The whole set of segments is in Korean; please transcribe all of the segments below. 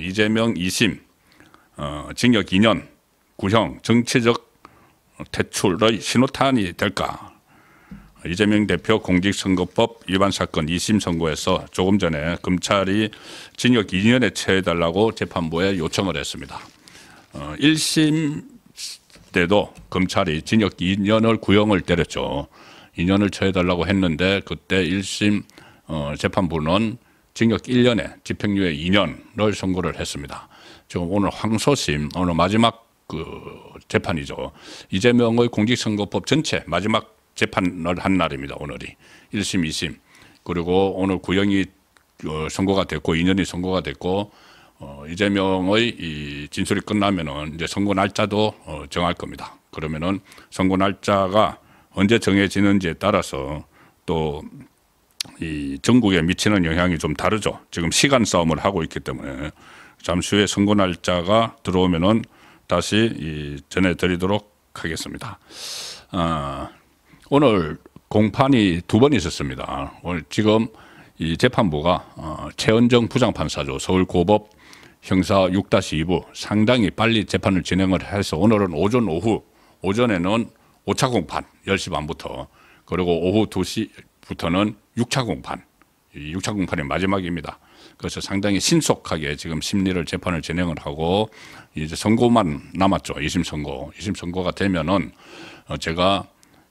이재명 2심 징역 2년 구형 정치적 퇴출의 신호탄이 될까? 이재명 대표 공직선거법 위반 사건 2심 선고에서 조금 전에 검찰이 징역 2년에 처해달라고 재판부에 요청을 했습니다. 1심 때도 검찰이 징역 2년을 구형을 때렸죠. 2년을 처해달라고 했는데 그때 1심 재판부는 징역 1년에 집행유예 2년을 선고를 했습니다. 지금 오늘 항소심 오늘 마지막 재판이죠. 이재명의 공직선거법 전체 마지막 재판을 한 날입니다. 오늘이 1심, 2심 그리고 오늘 구형이 선고가 됐고 2년이 선고가 됐고 이재명의 이 진술이 끝나면은 이제 선고 날짜도 정할 겁니다. 그러면은 선고 날짜가 언제 정해지는지에 따라서 또 이 전국에 미치는 영향이 좀 다르죠. 지금 시간 싸움을 하고 있기 때문에 잠시 후에 선고 날짜가 들어오면은 다시 전해드리도록 하겠습니다. 오늘 공판이 2번 있었습니다. 오늘 지금 이 재판부가 최은정 부장판사죠. 서울고법 형사 6-2부 상당히 빨리 재판을 진행을 해서 오늘은 오전 오후 오전에는 5차 공판 10시 반부터 그리고 오후 2시부터는 6차 공판 이 6차 공판이 마지막입니다. 그래서 상당히 신속하게 지금 심리를 재판을 진행을 하고 이제 선고만 남았죠. 2심 선고. 2심 선고가 되면은 제가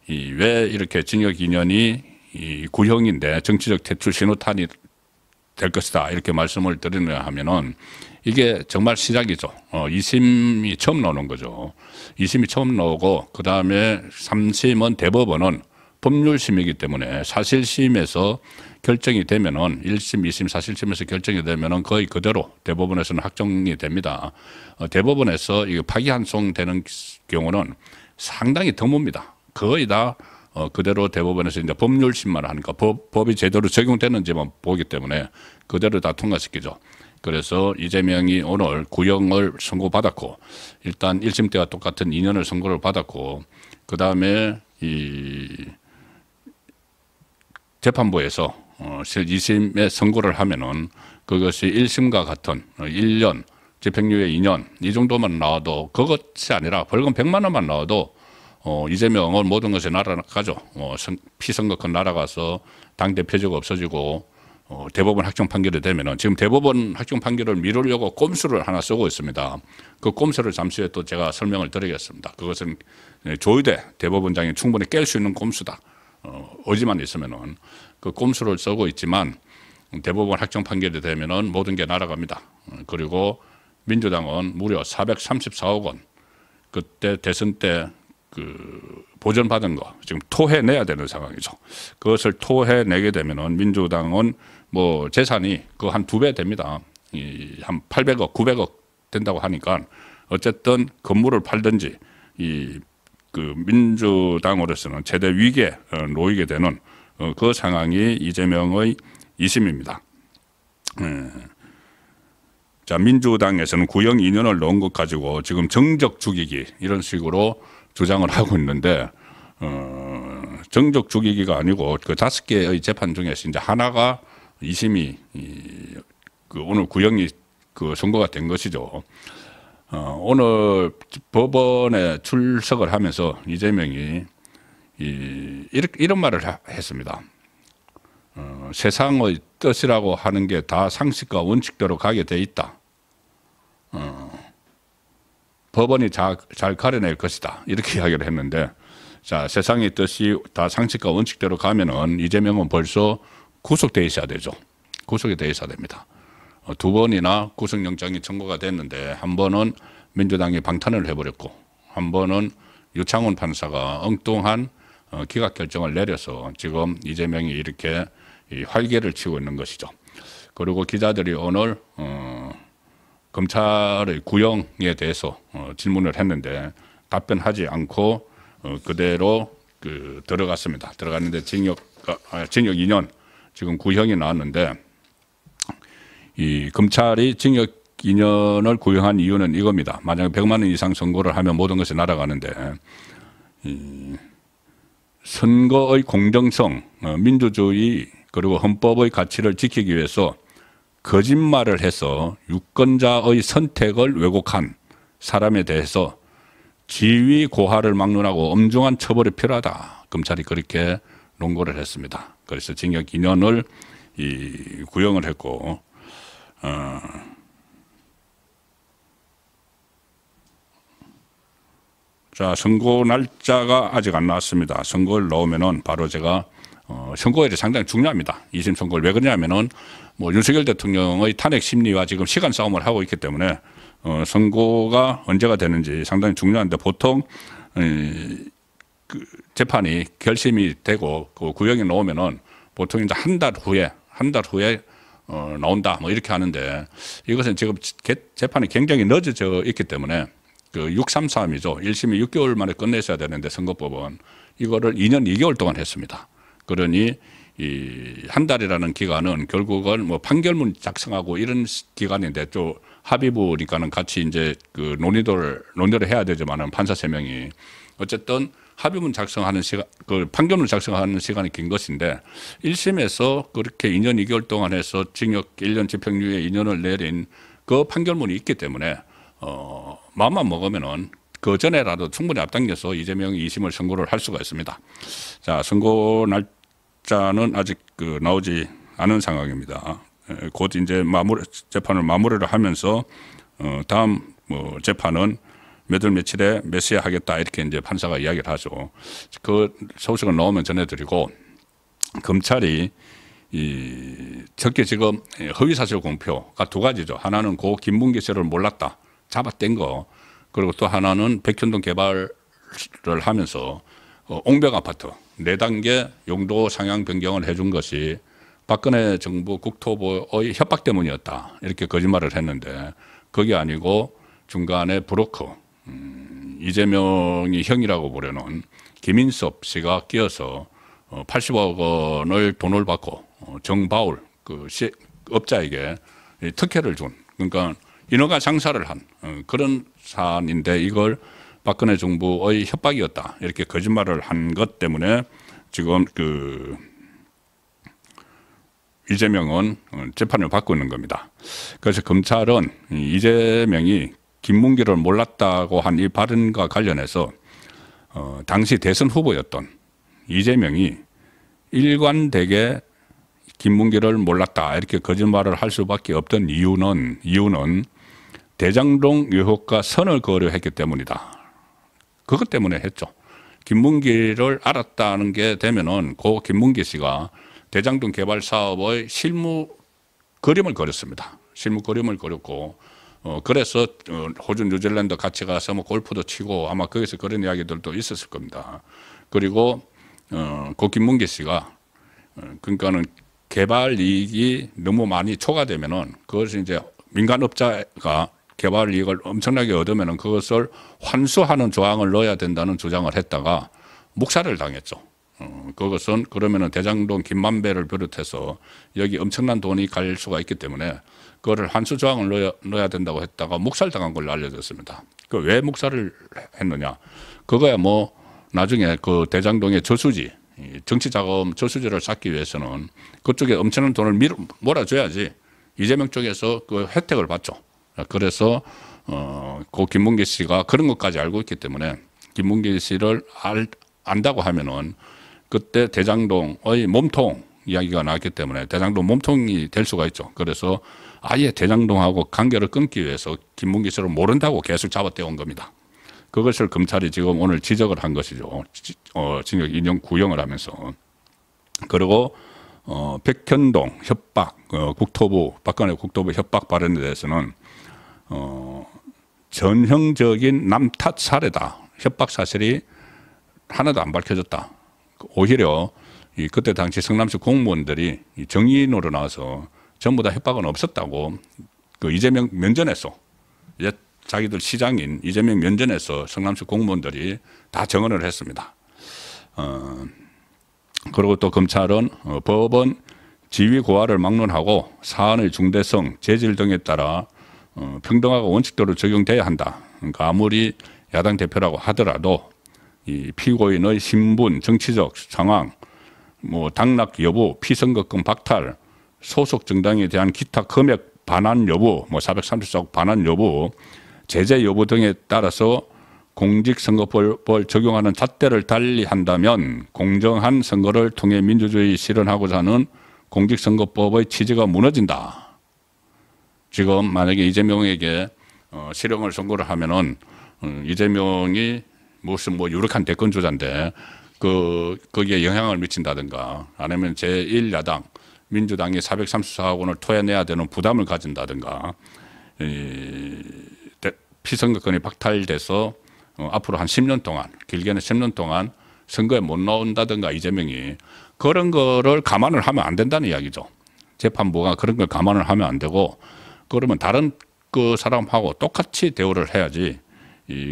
왜 이렇게 징역 2년이 구형인데 정치적 퇴출 신호탄이 될 것이다 이렇게 말씀을 드리냐 하면은 이게 정말 시작이죠. 2심이 처음 나오는 거죠. 2심이 처음 나오고 그 다음에 3심은 대법원은 법률심이기 때문에 사실심에서 결정이 되면은 1심, 2심, 사실심에서 결정이 되면은 거의 그대로 대법원에서는 확정이 됩니다. 대법원에서 이게 파기환송되는 경우는 상당히 드뭅니다. 거의 다 그대로 대법원에서 이제 법률심만 하니까 법이 제대로 적용되는지만 보기 때문에 그대로 다 통과시키죠. 그래서 이재명이 오늘 구형을 선고받았고 일단 1심 때와 똑같은 2년을 선고를 받았고 그 다음에 이 재판부에서 2심에 선고를 하면은 그것이 1심과 같은 1년 집행유예 2년 이 정도만 나와도 그것이 아니라 벌금 100만 원만 나와도 이재명은 모든 것이 날아가죠. 피선거권 날아가서 당대표제가 없어지고 대법원 확정 판결이 되면은 지금 대법원 확정 판결을 미루려고 꼼수를 하나 쓰고 있습니다. 그 꼼수를 잠시 후에 또 제가 설명을 드리겠습니다. 그것은 조의대 대법원장이 충분히 깰 수 있는 꼼수다. 의지만 있으면은 그 꼼수를 쓰고 있지만 대법원 확정 판결이 되면은 모든 게 날아갑니다. 그리고 민주당은 무려 434억 원 그때 대선 때 보전받은 거 지금 토해내야 되는 상황이죠. 그것을 토해내게 되면은 민주당은 뭐 재산이 그 한 2배 됩니다. 한 800억, 900억 된다고 하니까 어쨌든 건물을 팔든지 민주당으로서는 최대 위기에 놓이게 되는 그 상황이 이재명의 2심입니다. 자, 민주당에서는 구형 2년을 넣은 것 가지고 지금 정적 죽이기 이런 식으로 주장을 하고 있는데 정적 죽이기가 아니고 그 5개의 재판 중에서 이제 하나가 2심이 오늘 구형이 선고가 된 것이죠. 오늘 법원에 출석을 하면서 이재명이 이런 말을 했습니다. 세상의 뜻이라고 하는 게 다 상식과 원칙대로 가게 돼 있다. 법원이 잘 가려낼 것이다. 이렇게 이야기를 했는데, 자, 세상의 뜻이 다 상식과 원칙대로 가면은 이재명은 벌써 구속돼 있어야 되죠. 구속이 돼 있어야 됩니다. 2번이나 구속영장이 청구가 됐는데, 한 번은 민주당이 방탄을 해버렸고, 한 번은 유창훈 판사가 엉뚱한 기각 결정을 내려서 지금 이재명이 이렇게 활개를 치고 있는 것이죠. 그리고 기자들이 오늘 검찰의 구형에 대해서 질문을 했는데 답변하지 않고 그대로 들어갔습니다. 들어갔는데 징역 2년 지금 구형이 나왔는데 이 검찰이 징역 2년을 구형한 이유는 이겁니다. 만약에 100만 원 이상 선고를 하면 모든 것이 날아가는데 선거의 공정성, 민주주의 그리고 헌법의 가치를 지키기 위해서 거짓말을 해서 유권자의 선택을 왜곡한 사람에 대해서 지위 고하를 막론하고 엄중한 처벌이 필요하다. 검찰이 그렇게 논거를 했습니다. 그래서 징역 2년을 구형을 했고, 자, 선고 날짜가 아직 안 나왔습니다. 선고를 넣으면은 바로 제가 선고일이 상당히 중요합니다. 2심 선고를. 왜 그러냐면은 뭐 윤석열 대통령의 탄핵 심리와 지금 시간 싸움을 하고 있기 때문에 선고가 언제가 되는지 상당히 중요한데, 보통 그 재판이 결심이 되고 그 구형이 나오면은 보통 이제 한 달 후에 나온다 뭐 이렇게 하는데, 이것은 지금 재판이 굉장히 늦어져 있기 때문에 그 633이죠. 1심이 6개월 만에 끝내셔야 되는데 선거법은 이거를 2년 2개월 동안 했습니다. 그러니 이 한 달이라는 기간은 결국은 뭐 판결문 작성하고 이런 기간인데, 또 합의부니까는 같이 이제 그 논의를 해야 되지만은 판사 3명이 어쨌든 합의문 작성하는 시간, 그 판결문 작성하는 시간이 긴 것인데, 1심에서 그렇게 2년 2개월 동안 해서 징역 1년 집행유예 2년을 내린 그 판결문이 있기 때문에 마음만 먹으면은 그 전에라도 충분히 앞당겨서 이재명이 2심을 선고를 할 수가 있습니다. 자, 선고 날짜는 아직 나오지 않은 상황입니다. 곧 이제 재판을 마무리를 하면서 다음 뭐 재판은 몇 월 며칠에 몇 시에 하겠다 이렇게 이제 판사가 이야기를 하죠. 그 소식을 나오면 전해드리고, 검찰이 특히 지금 허위사실 공표가 2가지죠. 하나는 고 김문기 씨를 몰랐다, 잡아뗀 거. 그리고 또 하나는 백현동 개발을 하면서 옹벽 아파트 4단계 용도 상향 변경을 해준 것이 박근혜 정부 국토부의 협박 때문이었다, 이렇게 거짓말을 했는데, 그게 아니고 중간에 브로커, 이재명이 형이라고 부르는 김인섭 씨가 끼어서 80억 원을 돈을 받고 정바울 그 업자에게 특혜를 준, 그러니까 인허가 장사를 한 그런 사안인데, 이걸 박근혜 정부의 협박이었다, 이렇게 거짓말을 한 것 때문에 지금 이재명은 재판을 받고 있는 겁니다. 그래서 검찰은 이재명이 김문기를 몰랐다고 한 이 발언과 관련해서 당시 대선 후보였던 이재명이 일관되게 김문기를 몰랐다 이렇게 거짓말을 할 수밖에 없던 이유는 대장동 의혹과 선을 그어했기 때문이다. 그것 때문에 했죠. 김문기를 알았다는 게 되면은 고 김문기 씨가 대장동 개발 사업의 실무 그림을 그렸습니다. 실무 그림을 그렸고, 그래서 호주, 뉴질랜드 같이 가서 뭐 골프도 치고 아마 거기서 그런 이야기들도 있었을 겁니다. 그리고 고 김문기 씨가 그러니까는 개발 이익이 너무 많이 초과되면은 그것을 이제 민간업자가 개발 이익을 엄청나게 얻으면은 그것을 환수하는 조항을 넣어야 된다는 주장을 했다가 묵살을 당했죠. 그것은 그러면은 대장동 김만배를 비롯해서 여기 엄청난 돈이 갈 수가 있기 때문에 그거를 환수 조항을 넣어야 된다고 했다가 묵살당한 걸로 알려졌습니다. 그 왜 묵살을 했느냐? 그거야 뭐 나중에 그 대장동의 저수지, 정치자금 저수지를 쌓기 위해서는 그쪽에 엄청난 돈을 몰아줘야지 이재명 쪽에서 그 혜택을 받죠. 그래서 그 김문기 씨가 그런 것까지 알고 있기 때문에 김문기 씨를 안다고 하면은 그때 대장동의 몸통 이야기가 나왔기 때문에 대장동 몸통이 될 수가 있죠. 그래서 아예 대장동하고 관계를 끊기 위해서 김문기 씨를 모른다고 계속 잡아떼온 겁니다. 그것을 검찰이 지금 오늘 지적을 한 것이죠. 징역 2년 구형을 하면서. 그리고 백현동 협박, 박근혜 국토부 협박 발언에 대해서는 전형적인 남 탓 사례다. 협박 사실이 하나도 안 밝혀졌다. 오히려 그때 당시 성남시 공무원들이 정의인으로 나와서 전부 다 협박은 없었다고 그 이재명 면전에서 자기들 시장인 이재명 면전에서 성남시 공무원들이 다 증언을 했습니다. 그리고 또 검찰은 법원 지위 고하를 막론하고 사안의 중대성, 재질 등에 따라 평등하고 원칙대로 적용돼야 한다. 그러니까 아무리 야당 대표라고 하더라도 이 피고인의 신분, 정치적 상황, 뭐 당락 여부, 피선거권 박탈, 소속 정당에 대한 기타 금액 반환 여부, 뭐 434억 반환 여부, 제재 여부 등에 따라서 공직선거법을 적용하는 잣대를 달리한다면 공정한 선거를 통해 민주주의 실현하고자 하는 공직선거법의 취지가 무너진다. 지금 만약에 이재명에게 실형을 선고를 하면은 이재명이 무슨 뭐 유력한 대권 주자인데 거기에 영향을 미친다든가 아니면 제1야당 민주당이 434억 원을 토해내야 되는 부담을 가진다든가 피선거권이 박탈돼서 앞으로 한 10년 동안 길게는 10년 동안 선거에 못 나온다든가 이재명이 그런 거를 감안을 하면 안 된다는 이야기죠. 재판부가 그런 걸 감안을 하면 안 되고 그러면 다른 그 사람하고 똑같이 대우를 해야지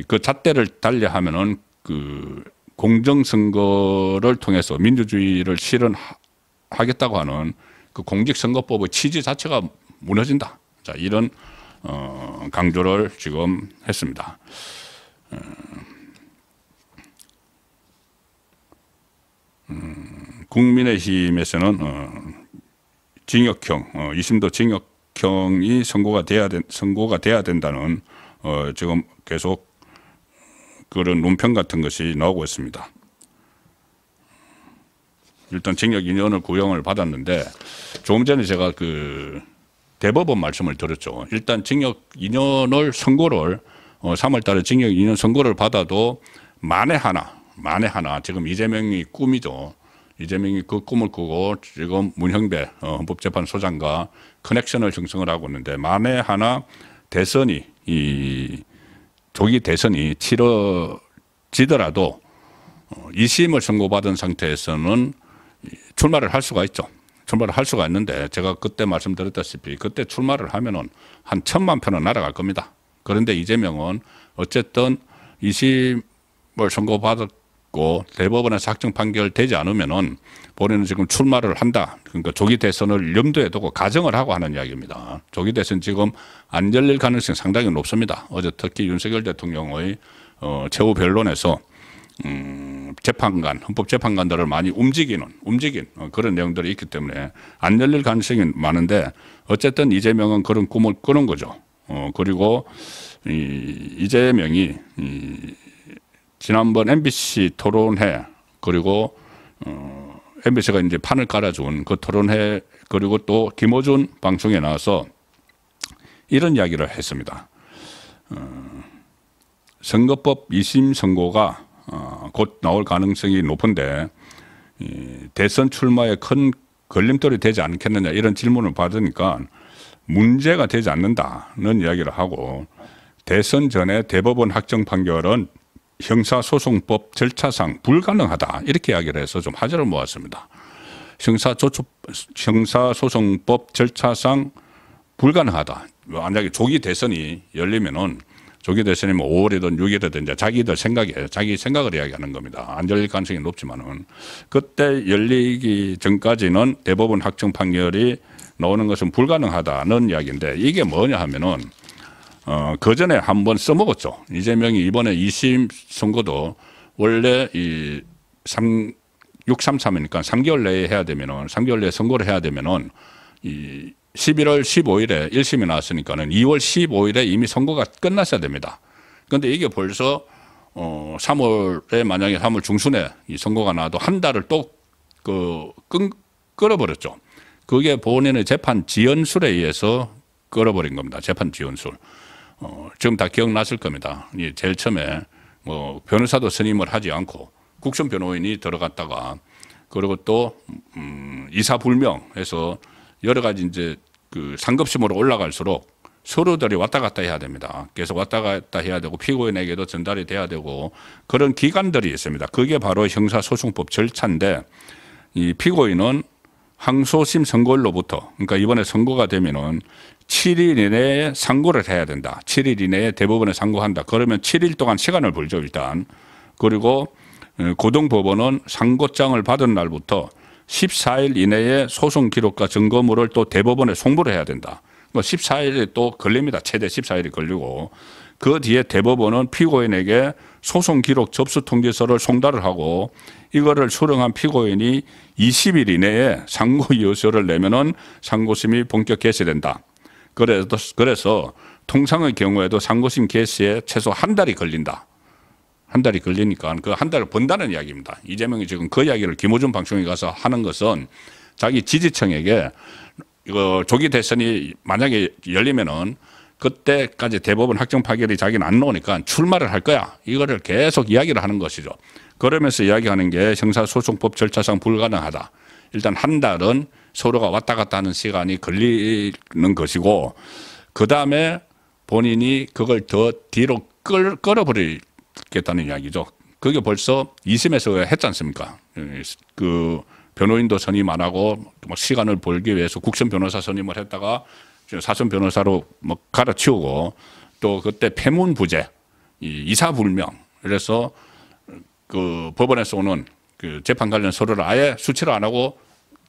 그 잣대를 달리하면은 그 공정선거를 통해서 민주주의를 실현하겠다고 하는 그 공직선거법의 취지 자체가 무너진다. 자, 이런 강조를 지금 했습니다. 국민의힘에서는 징역형, 2심도 징역형이 선고가 돼야 된다는 지금 계속 그런 논평 같은 것이 나오고 있습니다. 일단 징역 2년을 구형을 받았는데 조금 전에 제가 그 대법원 말씀을 들었죠. 일단 징역 2년을 선고를 3월 달에 징역 2년 선고를 받아도 만에 하나 지금 이재명이 꿈이죠. 이재명이 그 꿈을 꾸고 지금 문형배 헌법재판소장과 커넥션을 형성을 하고 있는데 만에 하나 대선이 조기 대선이 치러지더라도 2심을 선고받은 상태에서는 출마를 할 수가 있죠. 출마를 할 수가 있는데 제가 그때 말씀드렸다시피 그때 출마를 하면은 한 1,000만 표는 날아갈 겁니다. 그런데 이재명은 어쨌든 2심을 선고받았고 대법원에서 확정 판결되지 않으면은 본인은 지금 출마를 한다. 그러니까 조기 대선을 염두에 두고 가정을 하고 하는 이야기입니다. 조기 대선 지금 안 열릴 가능성이 상당히 높습니다. 어제 특히 윤석열 대통령의 최후 변론에서 재판관, 헌법재판관들을 많이 움직인 그런 내용들이 있기 때문에 안 열릴 가능성이 많은데 어쨌든 이재명은 그런 꿈을 꾸는 거죠. 그리고 이재명이 지난번 MBC 토론회 그리고 MBC가 이제 판을 깔아준 그 토론회 그리고 또 김어준 방송에 나와서 이런 이야기를 했습니다. 선거법 2심 선고가 곧 나올 가능성이 높은데 대선 출마에 큰 걸림돌이 되지 않겠느냐 이런 질문을 받으니까 문제가 되지 않는다는 이야기를 하고 대선 전에 대법원 확정 판결은 형사소송법 절차상 불가능하다 이렇게 이야기를 해서 좀 화제를 모았습니다. 형사소송법 절차상 불가능하다. 만약에 조기 대선이 열리면은 조기 대선이 뭐 5월이든 6월이든 자기 생각을 이야기하는 겁니다. 안 열릴 가능성이 높지만은 그때 열리기 전까지는 대법원 확정 판결이 나오는 것은 불가능하다는 이야기인데 이게 뭐냐 하면은 그 전에 한번 써먹었죠. 이재명이 이번에 2심 선고도 원래 633이니까 3개월 내에 해야 되면은 3개월 내에 선고를 해야 되면은 11월 15일에 1심이 나왔으니까는 2월 15일에 이미 선고가 끝났어야 됩니다. 그런데 이게 벌써 3월에 만약에 3월 중순에 이 선고가 나와도 한 달을 또 끌어버렸죠. 그게 본인의 재판 지연술에 의해서 끌어버린 겁니다. 재판 지연술. 지금 다 기억나실 겁니다. 제일 처음에 뭐 변호사도 선임을 하지 않고 국선 변호인이 들어갔다가 그리고 또 이사불명해서 여러 가지 이제 그 상급심으로 올라갈수록 서로들이 왔다 갔다 해야 됩니다. 계속 왔다 갔다 해야 되고 피고인에게도 전달이 돼야 되고 그런 기간들이 있습니다. 그게 바로 형사소송법 절차인데 이 피고인은 항소심 선고일로부터 그러니까 이번에 선고가 되면은 7일 이내에 상고를 해야 된다. 7일 이내에 대법원에 상고한다. 그러면 7일 동안 시간을 벌죠 일단. 그리고 고등법원은 상고장을 받은 날부터 14일 이내에 소송 기록과 증거물을 또 대법원에 송부를 해야 된다. 14일이 또 걸립니다. 최대 14일이 걸리고 그 뒤에 대법원은 피고인에게 소송 기록 접수 통지서를 송달을 하고 이거를 수령한 피고인이 20일 이내에 상고 이유서를 내면은 상고심이 본격 개시된다. 그래서 통상의 경우에도 상고심 개시에 최소 한 달이 걸린다. 한 달이 걸리니까 그 한 달을 번다는 이야기입니다. 이재명이 지금 그 이야기를 김어준 방송에 가서 하는 것은 자기 지지층에게 이거 조기 대선이 만약에 열리면은 그때까지 대법원 확정 판결이 자기는 안 나오니까 출마를 할 거야. 이거를 계속 이야기를 하는 것이죠. 그러면서 이야기하는 게 형사소송법 절차상 불가능하다. 일단 한 달은 서로가 왔다 갔다 하는 시간이 걸리는 것이고 그다음에 본인이 그걸 더 뒤로 끌어버리겠다는 이야기죠. 그게 벌써 2심에서 했지 않습니까? 그 변호인도 선임 안 하고 시간을 벌기 위해서 국선 변호사 선임을 했다가 사선 변호사로 뭐 갈아치우고 또 그때 폐문부재, 이사불명. 그래서 그 법원에서 오는 그 재판 관련 서류를 아예 수치를 안 하고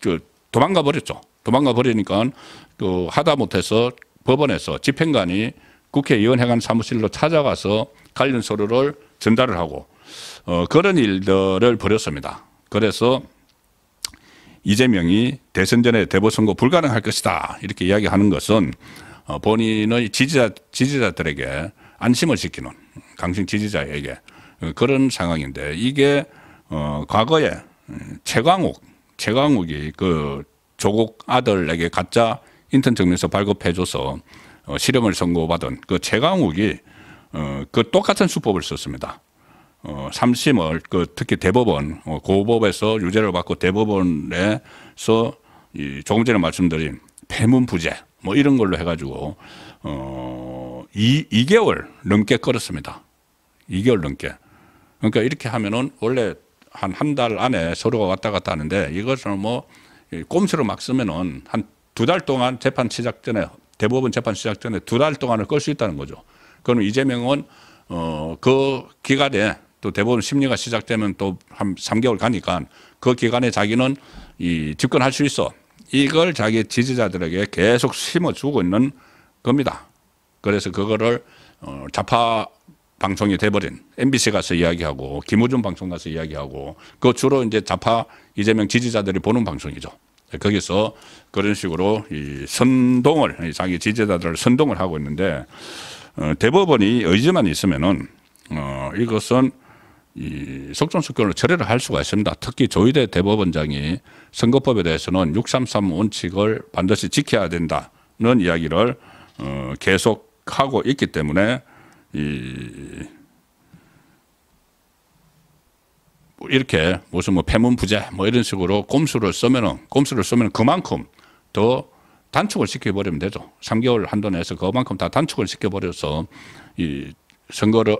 그 도망가 버렸죠. 도망가 버리니까 그 하다못해서 법원에서 집행관이 국회의원회관 사무실로 찾아가서 관련 서류를 전달을 하고 그런 일들을 벌였습니다. 그래서 이재명이 대선 전에 대보선거 불가능할 것이다 이렇게 이야기하는 것은 본인의 지지자들에게 안심을 시키는 강성 지지자에게 그런 상황인데 이게 과거에 최광욱이 그 조국 아들에게 가짜 인턴 증명서 발급해줘서 실형을 선고받은 그 최광욱이 그 똑같은 수법을 썼습니다. 3심을 특히 대법원 고법에서 유죄를 받고 대법원에서 조금 전에 말씀드린 폐문부재 뭐 이런 걸로 해가지고 2개월 넘게 끌었습니다. 2개월 넘게. 그러니까 이렇게 하면은 원래 한 달 안에 서로가 왔다 갔다 하는데 이것을 뭐 꼼수로 막 쓰면은 한 2달 동안 재판 시작 전에 대법원 재판 시작 전에 2달 동안을 끌 수 있다는 거죠. 그러면 이재명은 그 기간에 또 대법원 심리가 시작되면 또 한 3개월 가니까 그 기간에 자기는 집권할 수 있어. 이걸 자기 지지자들에게 계속 심어주고 있는 겁니다. 그래서 그거를 좌파 방송이 돼버린 MBC 가서 이야기하고 김어준 방송 가서 이야기하고 그 주로 이제 좌파 이재명 지지자들이 보는 방송이죠. 거기서 그런 식으로 선동을 자기 지지자들을 선동을 하고 있는데 대법원이 의지만 있으면은 이것은 속전속결로 처리를 할 수가 있습니다. 특히 조희대 대법원장이 선거법에 대해서는 633 원칙을 반드시 지켜야 된다는 이야기를 계속 하고 있기 때문에 이렇게 무슨 뭐 폐문부재 뭐 이런 식으로 꼼수를 쓰면 그만큼 더 단축을 시켜버리면 되죠. 3개월 한도 내에서 그만큼 다 단축을 시켜버려서 선거로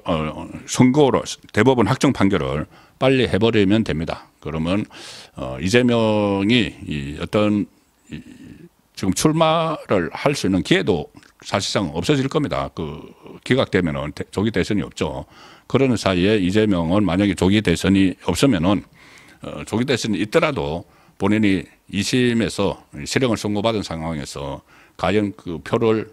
대법원 확정 판결을 빨리 해버리면 됩니다. 그러면 이재명이 어떤 지금 출마를 할 수 있는 기회도 사실상 없어질 겁니다. 그 기각되면은 조기 대선이 없죠. 그러는 사이에 이재명은 만약에 조기 대선이 없으면은 조기 대선이 있더라도 본인이 2심에서 실형을 선고받은 상황에서 과연 그 표를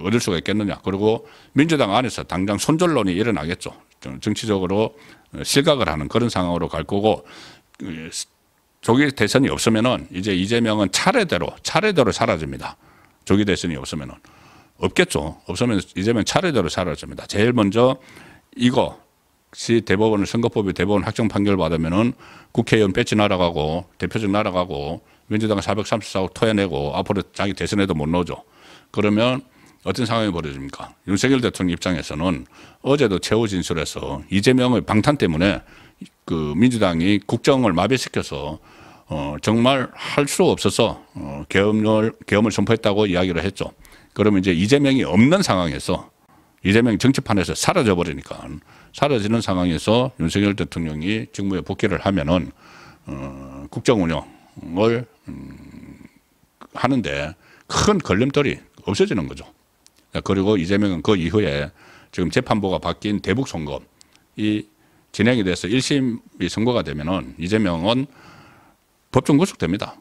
얻을 수가 있겠느냐. 그리고 민주당 안에서 당장 손절론이 일어나겠죠. 정치적으로 실각을 하는 그런 상황으로 갈 거고 조기 대선이 없으면은 이제 이재명은 차례대로 사라집니다. 조기 대선이 없으면은 없겠죠. 없으면 이재명 차례대로 사라집니다. 제일 먼저 이것이 선거법이 대법원 확정 판결 받으면은 국회의원 배치 날아가고 대표직 날아가고 민주당 434억 토해내고 앞으로 자기 대선에도 못 넣어줘. 그러면 어떤 상황이 벌어집니까? 윤석열 대통령 입장에서는 어제도 최후 진술에서 이재명의 방탄 때문에 그 민주당이 국정을 마비시켜서 정말 할 수 없어서 계엄을 선포했다고 이야기를 했죠. 그러면 이제 이재명이 없는 상황에서 이재명이 정치판에서 사라져 버리니까 사라지는 상황에서 윤석열 대통령이 직무에 복귀를 하면은 국정 운영을 하는데 큰 걸림돌이 없어지는 거죠. 그리고 이재명은 그 이후에 지금 재판부가 바뀐 대북 송금이 진행이 돼서 1심이 선고가 되면은 이재명은 법정 구속됩니다.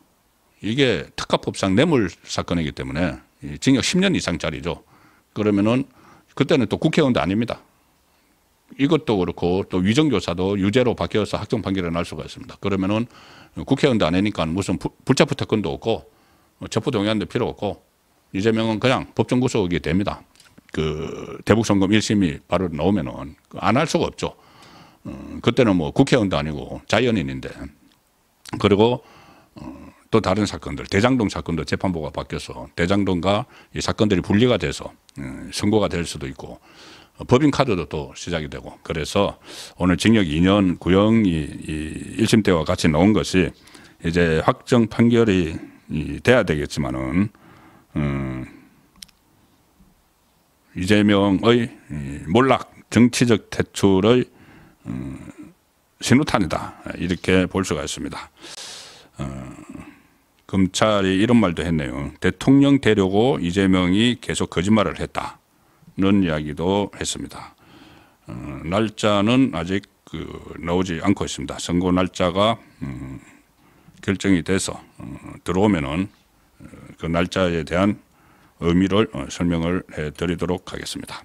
이게 특가법상 뇌물 사건이기 때문에 징역 10년 이상짜리죠. 그러면은 그때는 또 국회의원도 아닙니다. 이것도 그렇고 또 위정교사도 유죄로 바뀌어서 확정 판결이 날 수가 있습니다. 그러면은 국회의원도 안 하니까 무슨 불체포 특권도 없고 체포동의안도 필요 없고 이재명은 그냥 법정 구속이 됩니다. 그 대북송금 1심이 바로 나오면은 안 할 수가 없죠. 그때는 뭐 국회의원도 아니고 자연인인데. 그리고 또 다른 사건들, 대장동 사건도 재판부가 바뀌어서 대장동과 이 사건들이 분리가 돼서 선고가 될 수도 있고 법인카드도 또 시작이 되고 그래서 오늘 징역 2년 구형이 이 1심 때와 같이 나온 것이 이제 확정 판결이 돼야 되겠지만은 이재명의 몰락 정치적 퇴출의 신호탄이다 이렇게 볼 수가 있습니다. 검찰이 이런 말도 했네요. 대통령 되려고 이재명이 계속 거짓말을 했다는 이야기도 했습니다. 날짜는 아직 나오지 않고 있습니다. 선고 날짜가 결정이 돼서 들어오면은 그 날짜에 대한 의미를 설명을 해드리도록 하겠습니다.